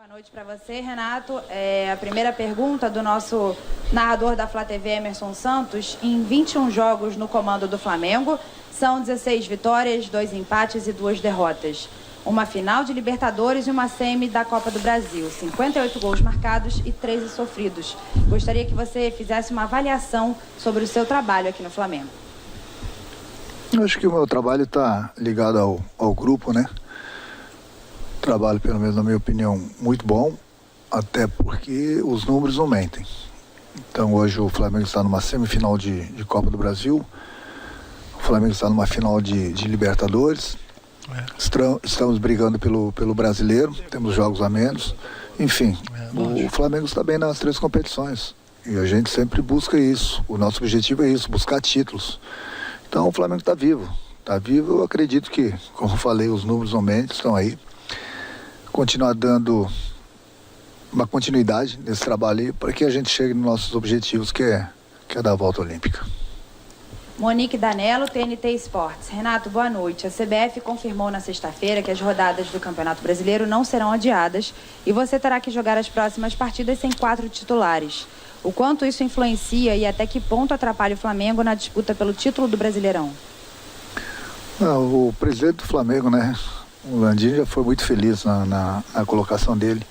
Boa noite para você, Renato. A primeira pergunta do nosso narrador da Flá TV, Emerson Santos. Em 21 jogos no comando do Flamengo, são 16 vitórias, 2 empates e 2 derrotas. Uma final de Libertadores e uma semi da Copa do Brasil. 58 gols marcados e 13 sofridos. Gostaria que você fizesse uma avaliação sobre o seu trabalho aqui no Flamengo. Eu acho que o meu trabalho está ligado ao grupo, né? Trabalho, pelo menos na minha opinião, muito bom, até porque os números não mentem. Então hoje o Flamengo está numa semifinal de Copa do Brasil, o Flamengo está numa final de Libertadores, estamos brigando pelo brasileiro, temos jogos a menos, enfim, o Flamengo está bem nas 3 competições e a gente sempre busca isso, o nosso objetivo é isso, buscar títulos. Então o Flamengo está vivo, eu acredito que, como eu falei, os números não mentem, estão aí. Continuar dando uma continuidade nesse trabalho aí para que a gente chegue nos nossos objetivos, que é dar a volta olímpica. Monique Danello, TNT Esportes. Renato, boa noite. A CBF confirmou na sexta-feira que as rodadas do Campeonato Brasileiro não serão adiadas e você terá que jogar as próximas partidas sem 4 titulares. O quanto isso influencia e até que ponto atrapalha o Flamengo na disputa pelo título do Brasileirão? O presidente do Flamengo, né? O Landim já foi muito feliz na colocação dele.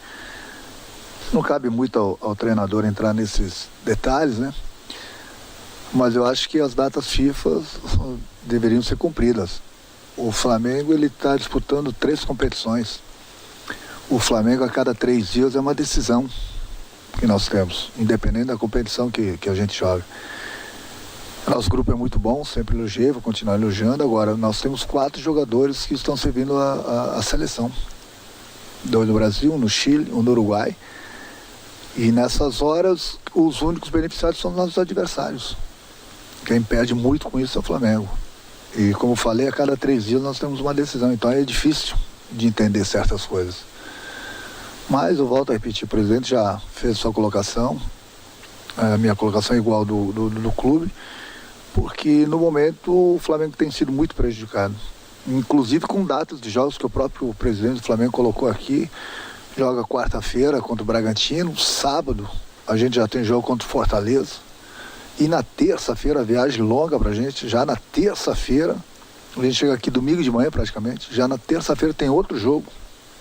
Não cabe muito ao treinador entrar nesses detalhes, né? Mas eu acho que as datas FIFA deveriam ser cumpridas. O Flamengo ele está disputando 3 competições. O Flamengo a cada 3 dias é uma decisão que nós temos, independente da competição que a gente joga. Nosso grupo é muito bom, sempre elogiei, vou continuar elogiando. Agora, nós temos 4 jogadores que estão servindo a seleção. 2 no Brasil, 1 no Chile, 1 no Uruguai. E nessas horas, os únicos beneficiados são os nossos adversários. Quem perde muito com isso é o Flamengo. E como eu falei, a cada 3 dias nós temos uma decisão. Então é difícil de entender certas coisas. Mas eu volto a repetir, o presidente já fez sua colocação. A minha colocação é igual do clube. Porque no momento o Flamengo tem sido muito prejudicado, inclusive com datas de jogos que o próprio presidente do Flamengo colocou aqui. Joga quarta-feira contra o Bragantino, sábado a gente já tem jogo contra o Fortaleza e na terça-feira a viagem longa pra gente, já na terça-feira, a gente chega aqui domingo de manhã praticamente, já na terça-feira tem outro jogo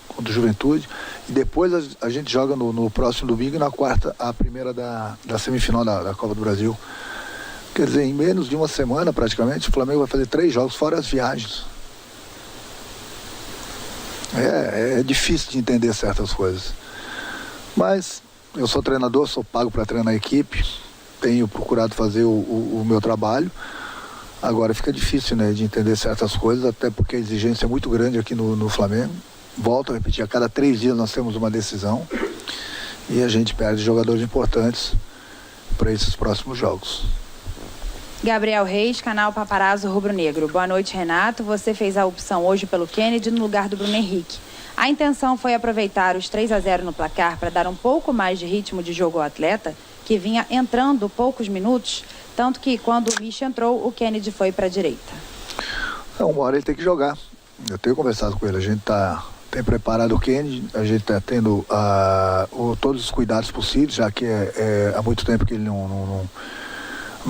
contra o Juventude e depois a gente joga no próximo domingo e na quarta a primeira da semifinal da Copa do Brasil. Quer dizer, em menos de uma semana, praticamente, o Flamengo vai fazer 3 jogos, fora as viagens. É difícil de entender certas coisas. Mas eu sou treinador, sou pago para treinar a equipe, tenho procurado fazer o meu trabalho. Agora fica difícil, né, de entender certas coisas, até porque a exigência é muito grande aqui no Flamengo. Volto a repetir, a cada 3 dias nós temos uma decisão e a gente perde jogadores importantes para esses próximos jogos. Gabriel Reis, canal Paparazzo Rubro Negro. Boa noite, Renato. Você fez a opção hoje pelo Kennedy no lugar do Bruno Henrique. A intenção foi aproveitar os 3-0 no placar para dar um pouco mais de ritmo de jogo ao atleta, que vinha entrando poucos minutos, tanto que quando o Mich entrou, o Kennedy foi para a direita. Uma hora ele tem que jogar. Eu tenho conversado com ele, a gente tem preparado o Kennedy, a gente está tendo todos os cuidados possíveis, já que há muito tempo que ele não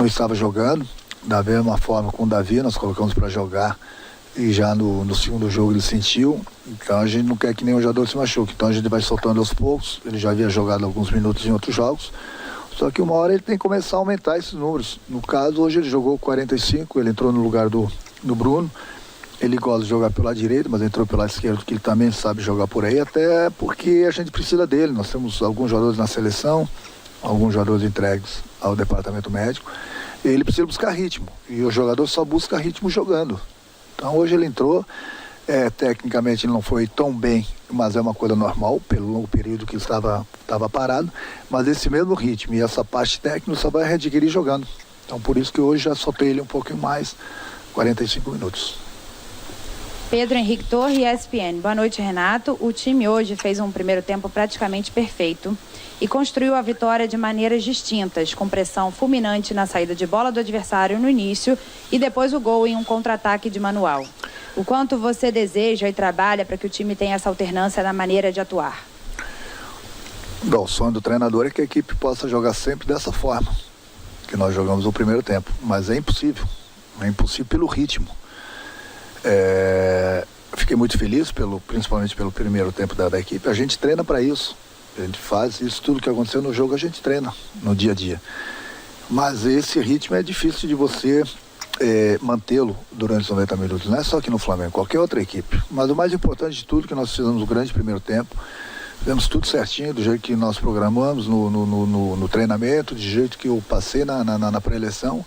estava jogando. Da mesma forma com o Davi, nós colocamos para jogar e já no segundo jogo ele sentiu. Então a gente não quer que nenhum jogador se machuque. Então a gente vai soltando aos poucos. Ele já havia jogado alguns minutos em outros jogos. Só que uma hora ele tem que começar a aumentar esses números. No caso, hoje ele jogou 45, ele entrou no lugar do Bruno. Ele gosta de jogar pela direita, mas entrou pela esquerda, que ele também sabe jogar por aí, até porque a gente precisa dele. Nós temos alguns jogadores na seleção, alguns jogadores entregues ao departamento médico. Ele precisa buscar ritmo, e o jogador só busca ritmo jogando. Então hoje ele entrou, tecnicamente ele não foi tão bem, mas é uma coisa normal, pelo longo período que ele estava parado, mas esse mesmo ritmo e essa parte técnica só vai readquirir jogando. Então por isso que hoje já soltei ele um pouquinho mais, 45 minutos. Pedro Henrique Torre, ESPN. Boa noite, Renato. O time hoje fez um primeiro tempo praticamente perfeito e construiu a vitória de maneiras distintas, com pressão fulminante na saída de bola do adversário no início e depois o gol em um contra-ataque de manual. O quanto você deseja e trabalha para que o time tenha essa alternância na maneira de atuar? Bom, o sonho do treinador é que a equipe possa jogar sempre dessa forma que nós jogamos no primeiro tempo, mas é impossível pelo ritmo. Fiquei muito feliz, principalmente pelo primeiro tempo da equipe. A gente treina para isso, a gente faz isso, tudo que aconteceu no jogo a gente treina no dia a dia. Mas esse ritmo é difícil de você mantê-lo durante os 90 minutos, não é só aqui no Flamengo, qualquer outra equipe. Mas o mais importante de tudo, que nós fizemos um grande primeiro tempo, fizemos tudo certinho, do jeito que nós programamos no treinamento, do jeito que eu passei na pré-eleição,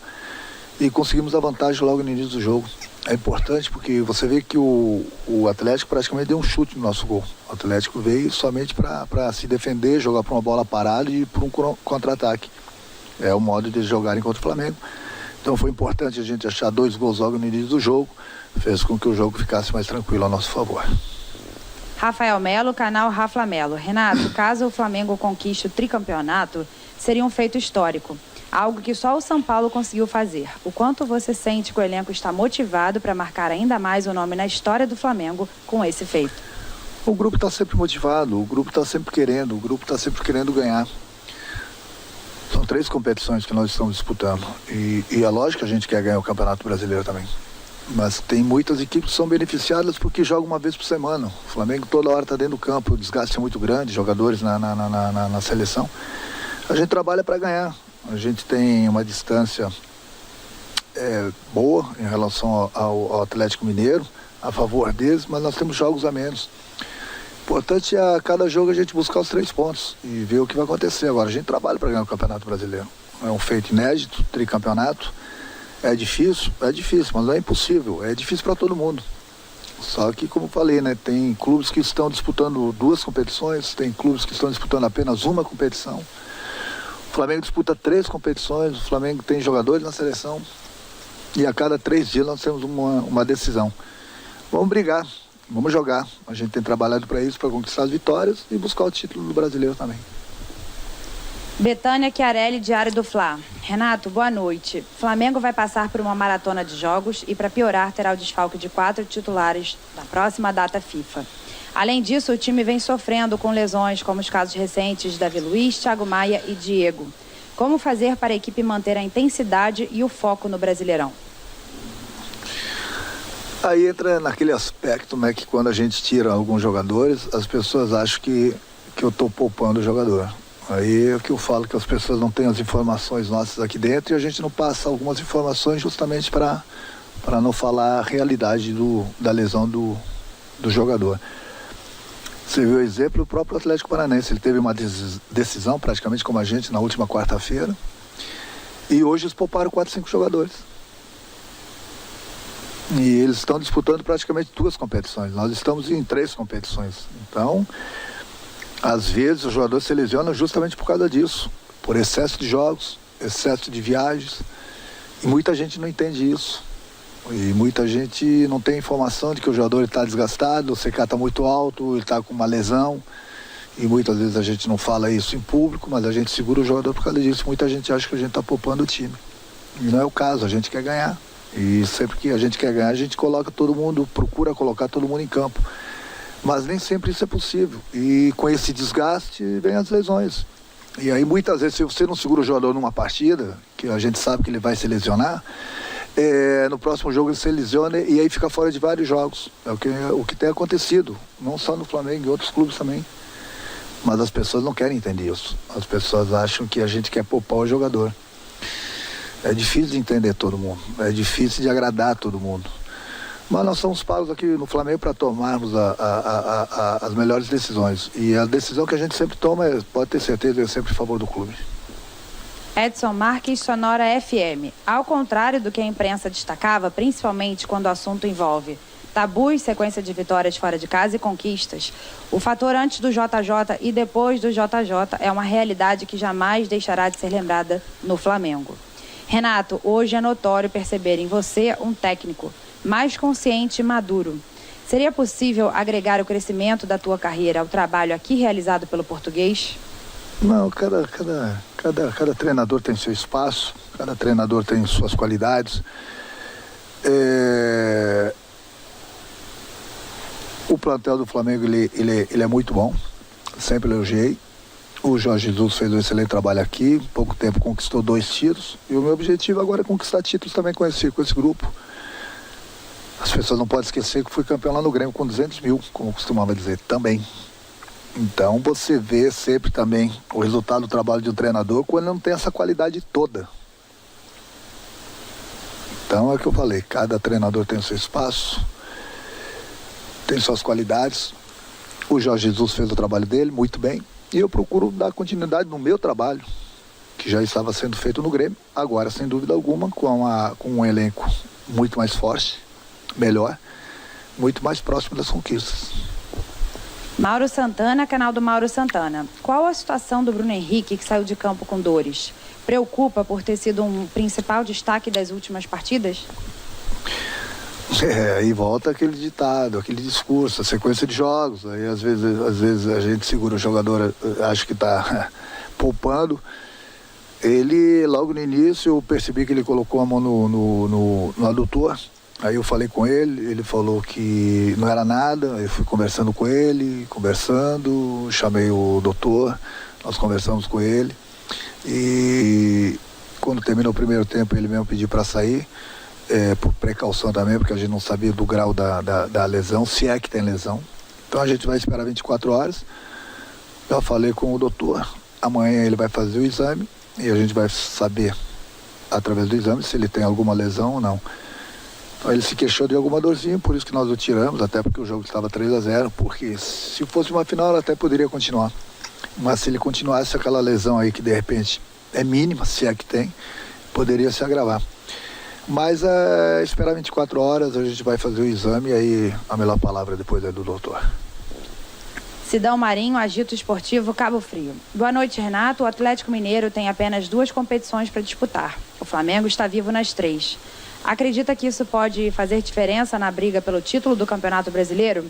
e conseguimos a vantagem logo no início do jogo. É importante porque você vê que o Atlético praticamente deu um chute no nosso gol. O Atlético veio somente para se defender, jogar para uma bola parada e para um contra-ataque. É o modo de jogarem contra o Flamengo. Então foi importante a gente achar 2 gols logo no início do jogo, fez com que o jogo ficasse mais tranquilo a nosso favor. Rafael Melo, canal Rafa Melo. Renato, caso o Flamengo conquiste o tricampeonato, seria um feito histórico. Algo que só o São Paulo conseguiu fazer. O quanto você sente que o elenco está motivado para marcar ainda mais o nome na história do Flamengo com esse feito? O grupo está sempre motivado, o grupo está sempre querendo ganhar. São 3 competições que nós estamos disputando. E é lógico que a gente quer ganhar o Campeonato Brasileiro também. Mas tem muitas equipes que são beneficiadas porque jogam uma vez por semana. O Flamengo toda hora está dentro do campo, o desgaste é muito grande, jogadores na seleção. A gente trabalha para ganhar. A gente tem uma distância boa em relação ao Atlético Mineiro, a favor deles, mas nós temos jogos a menos. Importante é a cada jogo a gente buscar os 3 pontos e ver o que vai acontecer. Agora, a gente trabalha para ganhar o Campeonato Brasileiro. É um feito inédito, tricampeonato. É difícil, mas não é impossível. É difícil para todo mundo. Só que, como falei, né, tem clubes que estão disputando 2 competições, tem clubes que estão disputando apenas uma competição. O Flamengo disputa 3 competições, o Flamengo tem jogadores na seleção e a cada 3 dias nós temos uma decisão. Vamos brigar, vamos jogar. A gente tem trabalhado para isso, para conquistar as vitórias e buscar o título do brasileiro também. Betânia Chiarelli, Diário do Fla. Renato, boa noite. Flamengo vai passar por uma maratona de jogos e, para piorar, terá o desfalque de 4 titulares na próxima data FIFA. Além disso, o time vem sofrendo com lesões, como os casos recentes de Davi Luiz, Thiago Maia e Diego. Como fazer para a equipe manter a intensidade e o foco no Brasileirão? Aí entra naquele aspecto, né, que quando a gente tira alguns jogadores, as pessoas acham que eu estou poupando o jogador. Aí é o que eu falo, que as pessoas não têm as informações nossas aqui dentro e a gente não passa algumas informações justamente para não falar a realidade da lesão do jogador. Você viu o exemplo do próprio Atlético Paranaense, ele teve uma decisão praticamente como a gente na última quarta-feira e hoje eles pouparam 4, 5 jogadores. E eles estão disputando praticamente 2 competições, nós estamos em 3 competições. Então, às vezes o jogador se lesiona justamente por causa disso, por excesso de jogos, excesso de viagens, e muita gente não entende isso. E muita gente não tem informação de que o jogador está desgastado, o CK está muito alto, ele está com uma lesão. E muitas vezes a gente não fala isso em público, mas a gente segura o jogador por causa disso. Muita gente acha que a gente está poupando o time. E não é o caso, a gente quer ganhar. E sempre que a gente quer ganhar, a gente coloca todo mundo, procura colocar todo mundo em campo. Mas nem sempre isso é possível. E com esse desgaste vem as lesões. E aí muitas vezes, se você não segura o jogador numa partida, que a gente sabe que ele vai se lesionar, no próximo jogo ele se lesiona e aí fica fora de vários jogos. É o que tem acontecido, não só no Flamengo, em outros clubes também. Mas as pessoas não querem entender isso. As pessoas acham que a gente quer poupar o jogador. É difícil de entender todo mundo, é difícil de agradar todo mundo. Mas nós somos pagos aqui no Flamengo para tomarmos as melhores decisões. E a decisão que a gente sempre toma, pode ter certeza, é sempre a favor do clube. Edson Marques, Sonora FM. Ao contrário do que a imprensa destacava, principalmente quando o assunto envolve tabus, sequência de vitórias fora de casa e conquistas, o fator antes do JJ e depois do JJ é uma realidade que jamais deixará de ser lembrada no Flamengo. Renato, hoje é notório perceber em você um técnico mais consciente e maduro. Seria possível agregar o crescimento da tua carreira ao trabalho aqui realizado pelo português? Não, cada treinador tem seu espaço, cada treinador tem suas qualidades. O plantel do Flamengo ele é muito bom, sempre elogiei. O Jorge Jesus fez um excelente trabalho aqui, em pouco tempo conquistou 2 títulos, e o meu objetivo agora é conquistar títulos também com esse grupo. As pessoas não podem esquecer que fui campeão lá no Grêmio com 200 mil, como eu costumava dizer, também. Então você vê sempre também o resultado do trabalho de um treinador quando não tem essa qualidade toda. Então é o que eu falei, cada treinador tem o seu espaço, tem suas qualidades. O Jorge Jesus fez o trabalho dele muito bem. E eu procuro dar continuidade no meu trabalho, que já estava sendo feito no Grêmio, agora, sem dúvida alguma, com um elenco muito mais forte, melhor, muito mais próximo das conquistas. Mauro Santana, canal do Mauro Santana. Qual a situação do Bruno Henrique, que saiu de campo com dores? Preocupa por ter sido um principal destaque das últimas partidas? Aí volta aquele ditado, aquele discurso, a sequência de jogos. Aí às vezes a gente segura o jogador, acho que está poupando. Ele, logo no início, eu percebi que ele colocou a mão no adutor. Aí eu falei com ele falou que não era nada. Eu fui conversando com ele, chamei o doutor, nós conversamos com ele. E quando terminou o primeiro tempo, ele mesmo pediu para sair. Por precaução também, porque a gente não sabia do grau da lesão, se é que tem lesão. Então a gente vai esperar 24 horas. Eu falei com o doutor, amanhã ele vai fazer o exame e a gente vai saber, através do exame, se ele tem alguma lesão ou não. Então ele se queixou de alguma dorzinha, por isso que nós o tiramos, até porque o jogo estava 3-0, porque se fosse uma final ele até poderia continuar. Mas se ele continuasse aquela lesão aí que de repente é mínima, se é que tem, poderia se agravar. Mas esperar 24 horas, a gente vai fazer o exame e aí a melhor palavra depois é do doutor. Sidão Marinho, Agito Esportivo, Cabo Frio. Boa noite, Renato. O Atlético Mineiro tem apenas 2 competições para disputar. O Flamengo está vivo nas 3. Acredita que isso pode fazer diferença na briga pelo título do Campeonato Brasileiro?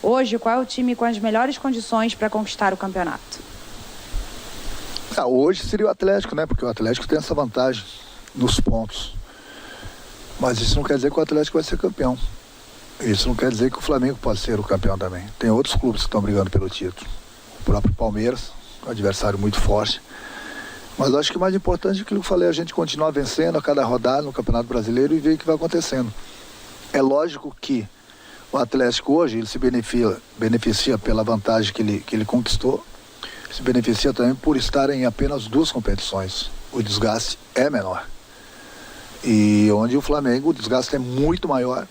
Hoje, qual é o time com as melhores condições para conquistar o campeonato? Hoje seria o Atlético, né? Porque o Atlético tem essa vantagem nos pontos. Mas isso não quer dizer que o Atlético vai ser campeão. Isso não quer dizer que o Flamengo pode ser o campeão também. Tem outros clubes que estão brigando pelo título. O próprio Palmeiras, um adversário muito forte. Mas acho que o mais importante é aquilo que eu falei, a gente continuar vencendo a cada rodada no Campeonato Brasileiro e ver o que vai acontecendo. É lógico que o Atlético hoje ele se beneficia pela vantagem que ele conquistou, se beneficia também por estar em apenas 2 competições. O desgaste é menor. E onde o Flamengo, o desgaste é muito maior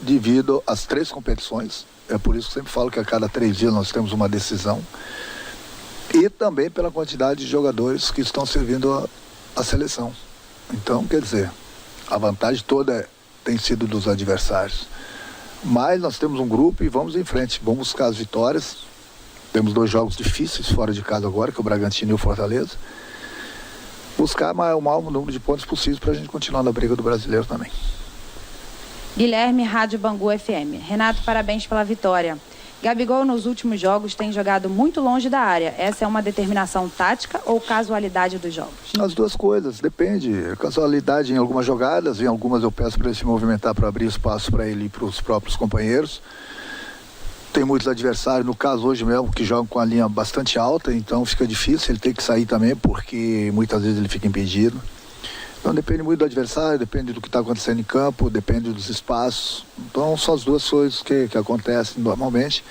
devido às 3 competições. É por isso que eu sempre falo que a cada 3 dias nós temos uma decisão. E também pela quantidade de jogadores que estão servindo a seleção. Então, quer dizer, a vantagem toda tem sido dos adversários. Mas nós temos um grupo e vamos em frente, vamos buscar as vitórias. Temos 2 jogos difíceis fora de casa agora, que é o Bragantino e o Fortaleza. Buscar o maior número de pontos possíveis para a gente continuar na briga do brasileiro também. Guilherme, Rádio Bangu FM. Renato, parabéns pela vitória. Gabigol nos últimos jogos tem jogado muito longe da área. Essa é uma determinação tática ou casualidade dos jogos? As 2 coisas, depende. Casualidade em algumas jogadas, em algumas eu peço para ele se movimentar para abrir espaço para ele e para os próprios companheiros. Tem muitos adversários, no caso hoje mesmo, que jogam com a linha bastante alta, então fica difícil, ele tem que sair também, porque muitas vezes ele fica impedido. Então depende muito do adversário, depende do que está acontecendo em campo, depende dos espaços. Então são as 2 coisas que acontecem normalmente.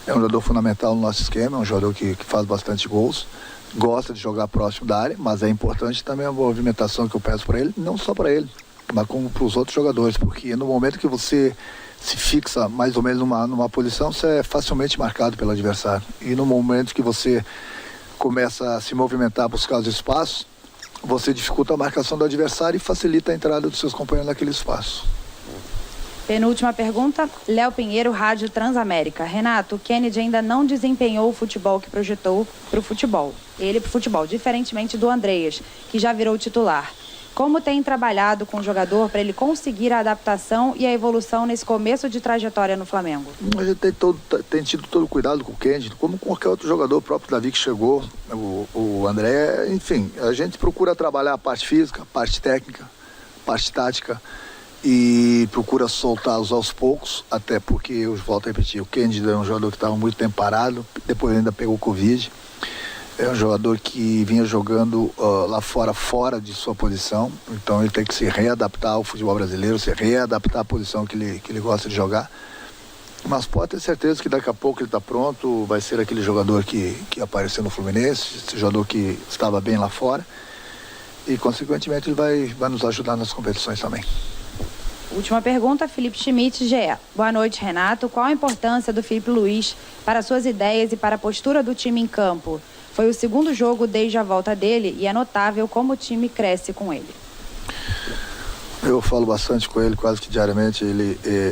É um jogador fundamental no nosso esquema, é um jogador que faz bastante gols, gosta de jogar próximo da área, mas é importante também a movimentação que eu peço para ele, não só para ele, mas como para os outros jogadores, porque no momento que você se fixa mais ou menos numa posição, você é facilmente marcado pelo adversário. E no momento que você começa a se movimentar, buscar os espaços, você dificulta a marcação do adversário e facilita a entrada dos seus companheiros naquele espaço. Penúltima pergunta, Léo Pinheiro, Rádio Transamérica. Renato, o Kennedy ainda não desempenhou o futebol que projetou para o futebol. Ele para o futebol, diferentemente do Andreas, que já virou titular. Como tem trabalhado com o jogador para ele conseguir a adaptação e a evolução nesse começo de trajetória no Flamengo? A gente tem tido todo o cuidado com o Kennedy, como com qualquer outro jogador, o próprio Davi que chegou, o André, enfim, a gente procura trabalhar a parte física, a parte técnica, a parte tática e procura soltá-los aos poucos, até porque, eu volto a repetir, o Kennedy é um jogador que estava muito tempo parado, depois ainda pegou Covid. É um jogador que vinha jogando lá fora de sua posição, então ele tem que se readaptar ao futebol brasileiro, se readaptar à posição que ele gosta de jogar. Mas pode ter certeza que daqui a pouco ele está pronto, vai ser aquele jogador que apareceu no Fluminense, esse jogador que estava bem lá fora e, consequentemente, ele vai nos ajudar nas competições também. Última pergunta, Felipe Schmidt, GE. Boa noite, Renato. Qual a importância do Felipe Luiz para suas ideias e para a postura do time em campo? Foi o segundo jogo desde a volta dele e é notável como o time cresce com ele. Eu falo bastante com ele, quase que diariamente.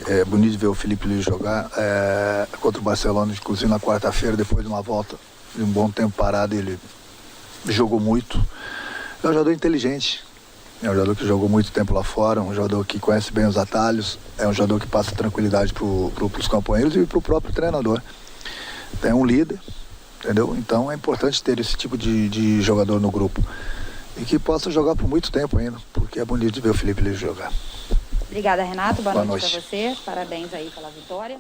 É bonito ver o Felipe Luiz jogar contra o Barcelona, inclusive na quarta-feira, depois de uma volta de um bom tempo parado, ele jogou muito. É um jogador inteligente, é um jogador que jogou muito tempo lá fora, um jogador que conhece bem os atalhos, é um jogador que passa tranquilidade para os companheiros e para o próprio treinador. É um líder, entendeu? Então é importante ter esse tipo de jogador no grupo. E que possa jogar por muito tempo ainda, porque é bonito de ver o Felipe Luiz jogar. Obrigada, Renato. Boa noite noite para você. Parabéns aí pela vitória.